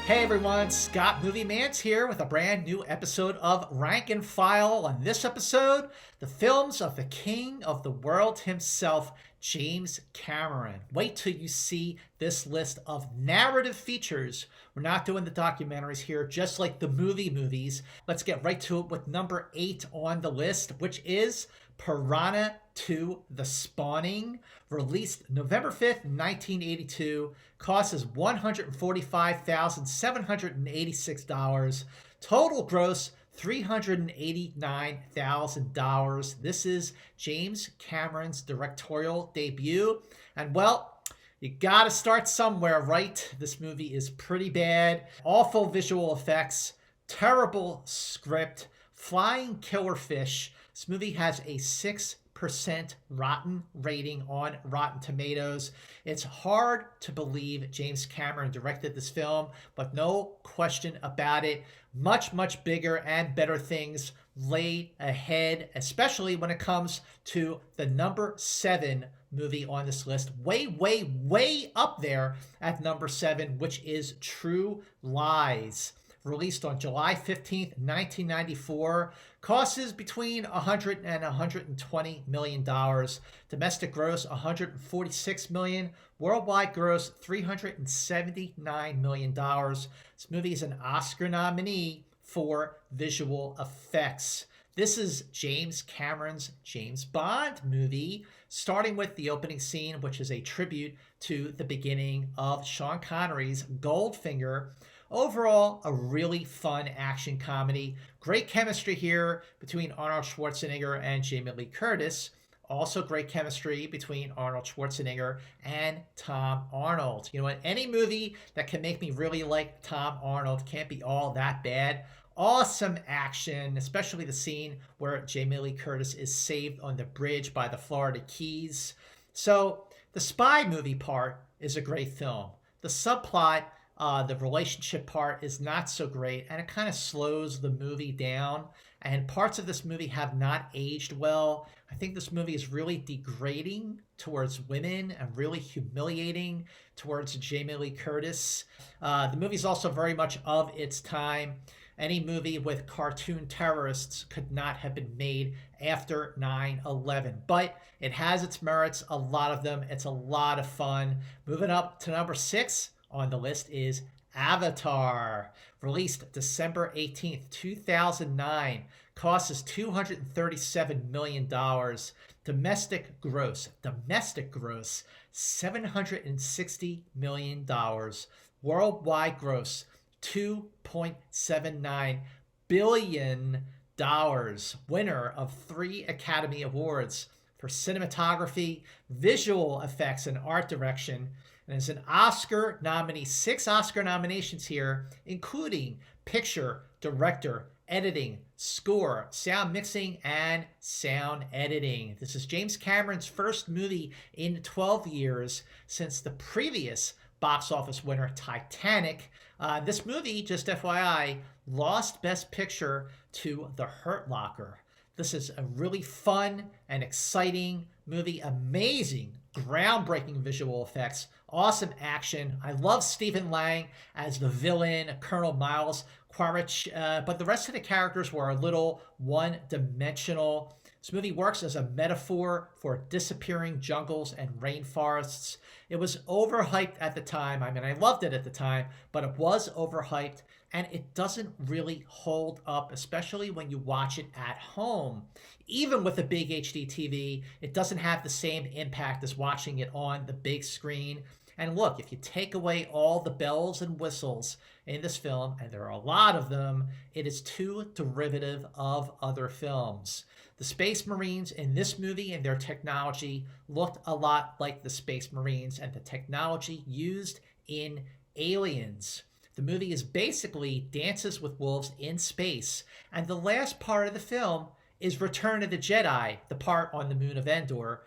Hey everyone, Scott Movie Mantz here with a brand new episode of Rank and File. On this episode, the films of the king of the world himself, James Cameron. Wait till you see this list of narrative features. We're not doing the documentaries here, just like the movies. Let's get right to it with number 8 on the list, which is Piranha 2: The Spawning, released November 5th, 1982, costs $145,786, total gross $389,000. This is James Cameron's directorial debut, and well, you gotta start somewhere, right? This movie is pretty bad. Awful visual effects, terrible script, flying killer fish. This movie has a 6% rotten rating on Rotten Tomatoes. It's hard to believe James Cameron directed this film, but no question about it, much bigger and better things lay ahead, especially when it comes to the number 7 movie on this list. Way up there at number 7, which is True Lies. Released on July 15th, 1994, costs between $100 and $120 million. Domestic gross $146 million. Worldwide gross $379 million. This movie is an Oscar nominee for visual effects. This is James Cameron's James Bond movie, starting with the opening scene, which is a tribute to the beginning of Sean Connery's Goldfinger. Overall, a really fun action comedy. Great chemistry here between Arnold Schwarzenegger and Jamie Lee Curtis. Also great chemistry between Arnold Schwarzenegger and Tom Arnold. You know what? Any movie that can make me really like Tom Arnold can't be all that bad. Awesome action, especially the scene where Jamie Lee Curtis is saved on the bridge by the Florida Keys. So the spy movie part is a great film. The subplot, the relationship part is not so great, and it kind of slows the movie down, and parts of this movie have not aged well. I think this movie is really degrading towards women and really humiliating towards Jamie Lee Curtis. The movie is also very much of its time. Any movie with cartoon terrorists could not have been made after 9/11, but it has its merits, a lot of them. It's a lot of fun. Moving up to number 6 on the list is Avatar, released December 18th, 2009, costs $237 million. Domestic gross $760 million. Worldwide gross $2.79 billion. Winner of 3 Academy Awards for cinematography, visual effects, and art direction. And it's an Oscar nominee, 6 Oscar nominations here, including picture, director, editing, score, sound mixing, and sound editing. This is James Cameron's first movie in 12 years since the previous box office winner, Titanic. This movie, just FYI, lost Best Picture to The Hurt Locker. This is a really fun and exciting movie. Amazing, groundbreaking visual effects, awesome action. I love Stephen Lang as the villain, Colonel Miles Quaritch, but the rest of the characters were a little one-dimensional. This movie works as a metaphor for disappearing jungles and rainforests. It was overhyped at the time. I mean, I loved it at the time, but it was overhyped, and it doesn't really hold up, especially when you watch it at home. Even with a big HD TV, it doesn't have the same impact as watching it on the big screen. And look, if you take away all the bells and whistles in this film, and there are a lot of them, it is too derivative of other films. The Space Marines in this movie and their technology looked a lot like the Space Marines and the technology used in Aliens. The movie is basically Dances with Wolves in space, and the last part of the film is Return of the Jedi, the part on the moon of Endor.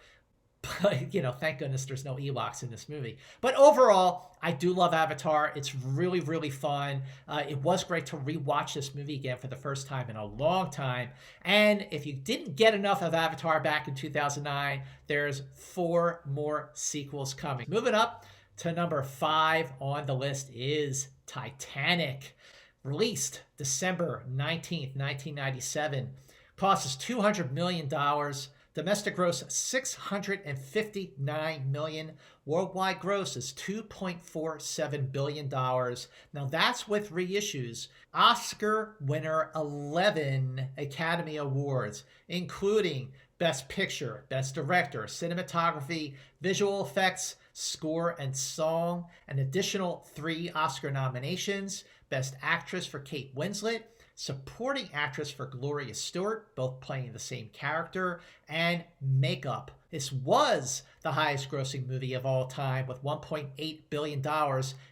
But, you know, thank goodness there's no Ewoks in this movie. But overall, I do love Avatar. It's really fun. It was great to rewatch this movie again for the first time in a long time. And if you didn't get enough of Avatar back in 2009, there's 4 more sequels coming. Moving up to number 5 on the list is Titanic. Released December 19th, 1997. Cost us $200 million. Domestic gross $659 million. Worldwide gross is $2.47 billion. Now that's with reissues. Oscar winner 11 Academy Awards, including Best Picture, Best Director, Cinematography, Visual Effects, Score and Song. An additional 3 Oscar nominations. Best Actress for Kate Winslet, Supporting Actress for Gloria Stewart, both playing the same character, and Makeup. This was the highest grossing movie of all time with $1.8 billion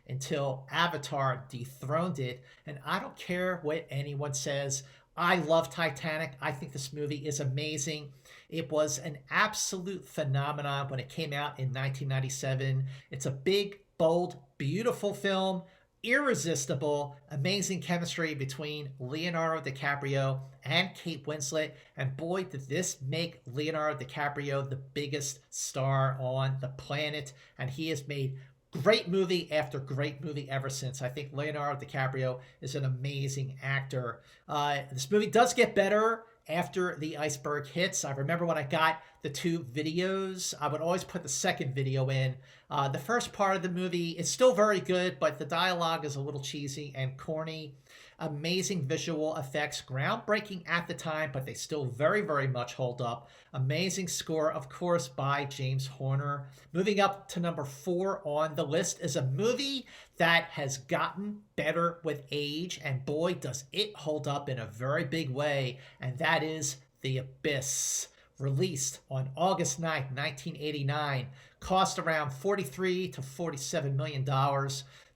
until Avatar dethroned it. And I don't care what anyone says. I love Titanic. I think this movie is amazing. It was an absolute phenomenon when it came out in 1997. It's a big, bold, beautiful film. Irresistible, amazing chemistry between Leonardo DiCaprio and Kate Winslet. And boy, did this make Leonardo DiCaprio the biggest star on the planet. And he has made great movie after great movie ever since. I think Leonardo DiCaprio is an amazing actor. This movie does get better after the iceberg hits. I remember when I got the 2 videos, I would always put the second video in. The first part of the movie is still very good, but the dialogue is a little cheesy and corny. Amazing visual effects, groundbreaking at the time, but they still very, very much hold up. Amazing score, of course, by James Horner. Moving up to number 4 on the list is a movie that has gotten better with age, and boy, does it hold up in a very big way, and that is The Abyss. Released on August 9th, 1989. Cost around $43 to $47 million.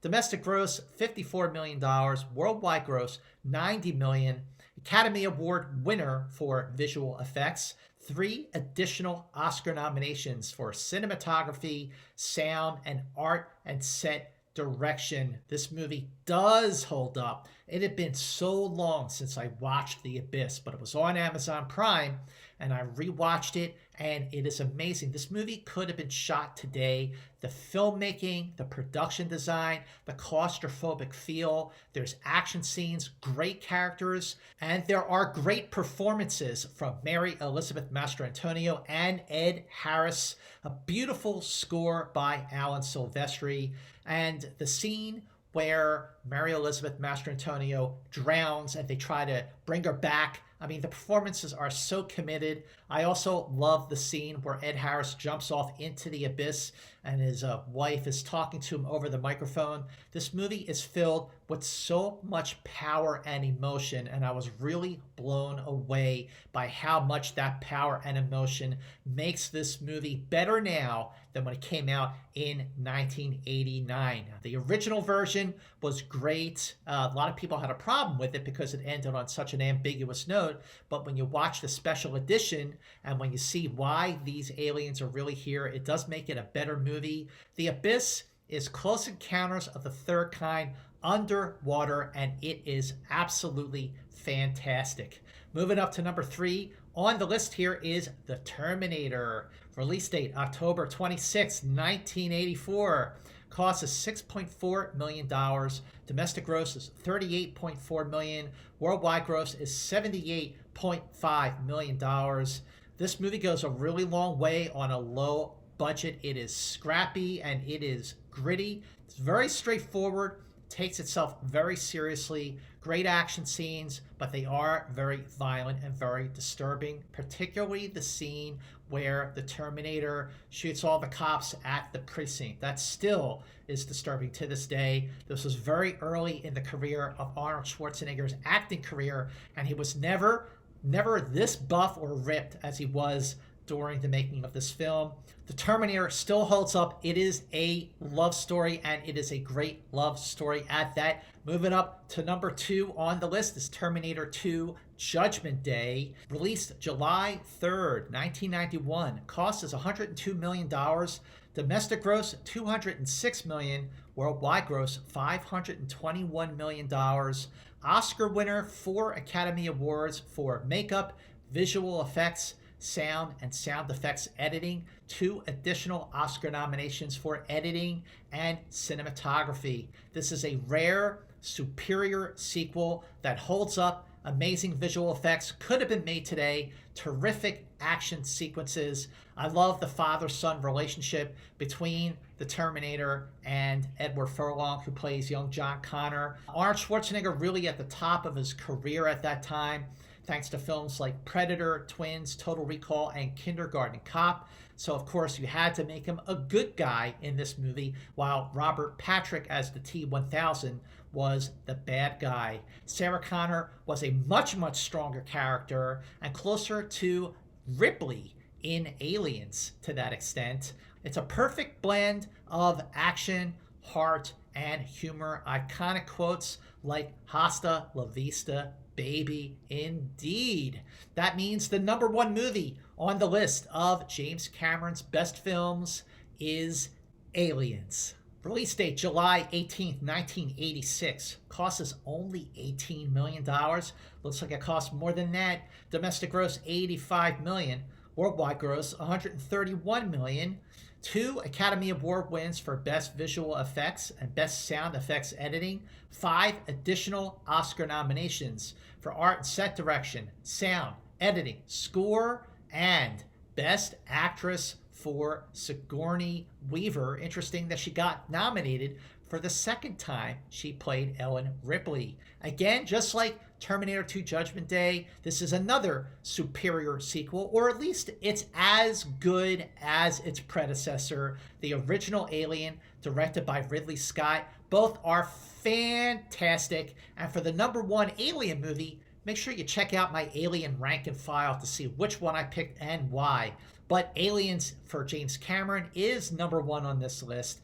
Domestic gross, $54 million. Worldwide gross, $90 million. Academy Award winner for visual effects. 3 additional Oscar nominations for cinematography, sound, and art and set direction. This movie does hold up. It had been so long since I watched The Abyss, but it was on Amazon Prime, and I rewatched it, and it is amazing. This movie could have been shot today. The filmmaking, the production design, the claustrophobic feel, there's action scenes, great characters, and there are great performances from Mary Elizabeth Mastrantonio and Ed Harris. A beautiful score by Alan Silvestri, and the scene where Mary Elizabeth Mastrantonio drowns and they try to bring her back. I mean, the performances are so committed. I also love the scene where Ed Harris jumps off into the abyss and his wife is talking to him over the microphone. This movie is filled with so much power and emotion, and I was really blown away by how much that power and emotion makes this movie better now than when it came out in 1989. The original version was great. A lot of people had a problem with it because it ended on such an ambiguous note, but when you watch the special edition and when you see why these aliens are really here, it does make it a better movie. The Abyss is Close Encounters of the Third Kind underwater, and it is absolutely fantastic. Moving up to number 3 on the list here is The Terminator. Release date October 26, 1984. Cost is $6.4 million. Domestic gross is $38.4 million. Worldwide gross is $78.5 million. This movie goes a really long way on a low budget. It is scrappy and it is gritty. It's very straightforward. Takes itself very seriously. Great action scenes, but they are very violent and very disturbing, particularly the scene where the Terminator shoots all the cops at the precinct. That still is disturbing to this day. This was very early in the career of Arnold Schwarzenegger's acting career, and he was never this buff or ripped as he was during the making of this film. The Terminator still holds up. It is a love story, and it is a great love story at that. Moving up to number 2 on the list is Terminator 2 Judgment Day. Released July 3rd, 1991. Cost is $102 million. Domestic gross, $206 million. Worldwide gross, $521 million. Oscar winner, 4 Academy Awards for makeup, visual effects, sound and sound effects editing, 2 additional Oscar nominations for editing and cinematography. This is a rare, superior sequel that holds up. Amazing visual effects, could have been made today. Terrific action sequences. I love the father-son relationship between the Terminator and Edward Furlong, who plays young John Connor. Arnold Schwarzenegger really at the top of his career at that time, thanks to films like Predator, Twins, Total Recall, and Kindergarten Cop. So, of course, you had to make him a good guy in this movie, while Robert Patrick as the T-1000 was the bad guy. Sarah Connor was a much, much stronger character and closer to Ripley in Aliens to that extent. It's a perfect blend of action, heart, and humor. Iconic quotes like "Hasta la vista, baby," indeed. That means the #1 movie on the list of James Cameron's best films is Aliens. Release date July 18th, 1986. Cost us only $18 million. Looks like it cost more than that. Domestic gross $85 million. Worldwide gross $131 million. 2 Academy Award wins for Best Visual Effects and Best Sound Effects Editing. 5 additional Oscar nominations for Art and Set Direction, Sound, Editing, Score, and Best Actress for Sigourney Weaver. Interesting that she got nominated for the second time she played Ellen Ripley. Again, just like Terminator 2 Judgment Day, this is another superior sequel, or at least it's as good as its predecessor, the original Alien, directed by Ridley Scott. Both are fantastic. And for the #1 Alien movie, make sure you check out my Alien rank and file to see which one I picked and why. But Aliens for James Cameron is #1 on this list.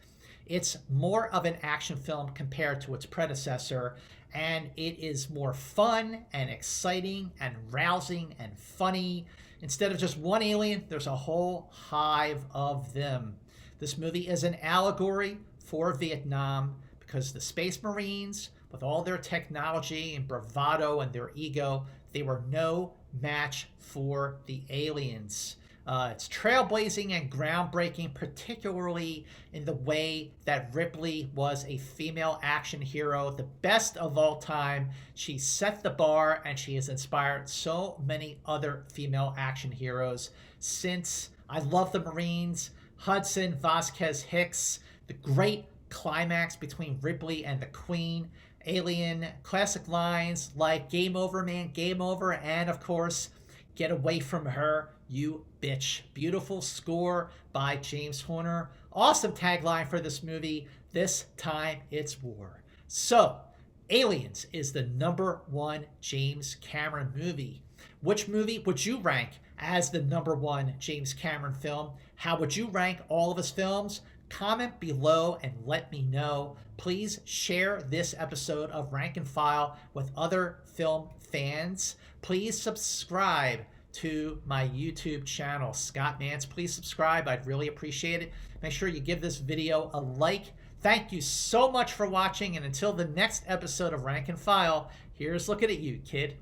It's more of an action film compared to its predecessor, and it is more fun and exciting and rousing and funny. Instead of just one alien, there's a whole hive of them. This movie is an allegory for Vietnam because the Space Marines, with all their technology and bravado and their ego, they were no match for the aliens. It's trailblazing and groundbreaking, particularly in the way that Ripley was a female action hero, the best of all time. She set the bar, and she has inspired so many other female action heroes since. I love the Marines, Hudson, Vasquez, Hicks, the great climax between Ripley and the Queen, Alien, classic lines like "Game over, man, game over," and of course, "Get away from her, you bitch." Beautiful score by James Horner. Awesome tagline for this movie, "This time it's war." So, Aliens is the #1 James Cameron movie. Which movie would you rank as the #1 James Cameron film? How would you rank all of his films? Comment below and let me know. Please share this episode of Rank and File with other film fans. Please subscribe to my YouTube channel, Scott Mantz. Please subscribe. I'd really appreciate it. Make sure you give this video a like. Thank you so much for watching, and until the next episode of Rank and File, here's looking at you, kid.